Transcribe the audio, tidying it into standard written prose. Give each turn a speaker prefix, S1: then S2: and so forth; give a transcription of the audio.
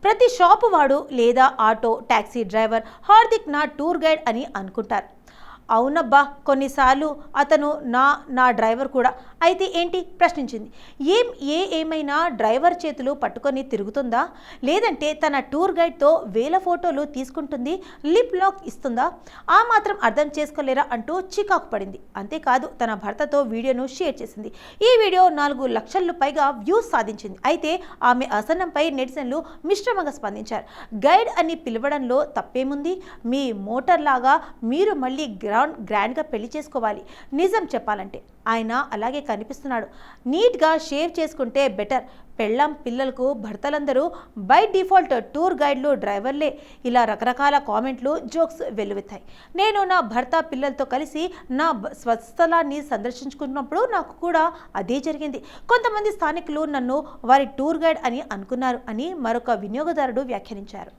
S1: ప్రతి షాపు వాడు లేదా ఆటో టాక్సీ డ్రైవర్ హార్దిక్ నా టూర్ గైడ్ అని అనుకుంటారు. అవునబ్బా, కొన్నిసార్లు అతను నా డ్రైవర్ కూడా. అయితే ఏంటి ప్రశ్నించింది. ఏమైనా డ్రైవర్ చేతులు పట్టుకొని తిరుగుతుందా, లేదంటే తన టూర్ గైడ్తో వేల ఫోటోలు తీసుకుంటుంది, లిప్ లాక్ ఇస్తుందా, ఆ మాత్రం అర్థం చేసుకోలేరా అంటూ చికాకు పడింది. అంతేకాదు తన భర్తతో వీడియోను షేర్ చేసింది. ఈ వీడియో 4 లక్షల పైగా వ్యూస్ సాధించింది. అయితే ఆమె అసహనంపై నెటిజన్లు మిశ్రమంగా స్పందించారు. గైడ్ అని పిలవడంలో తప్పేముంది, మీ మోటార్ లాగా మీరు మళ్ళీ గ్రాండ్గా పెళ్లి చేసుకోవాలి. నిజం చెప్పాలంటే ఆయన అలాగే కనిపిస్తున్నాడు. నీట్గా షేవ్ చేసుకుంటే బెటర్. పెళ్ళాం పిల్లలకు భర్తలందరూ బై డిఫాల్ట్ టూర్ గైడ్లు డ్రైవర్లే. ఇలా రకరకాల కామెంట్లు జోక్స్ వెల్లువెత్తాయి. నేను నా భర్త పిల్లలతో కలిసి నా స్వస్థలాన్ని సందర్శించుకున్నప్పుడు నాకు కూడా అదే జరిగింది. కొంతమంది స్థానికులు నన్ను వారి టూర్ గైడ్ అని అనుకున్నారు అని మరొక వినియోగదారుడు వ్యాఖ్యానించారు.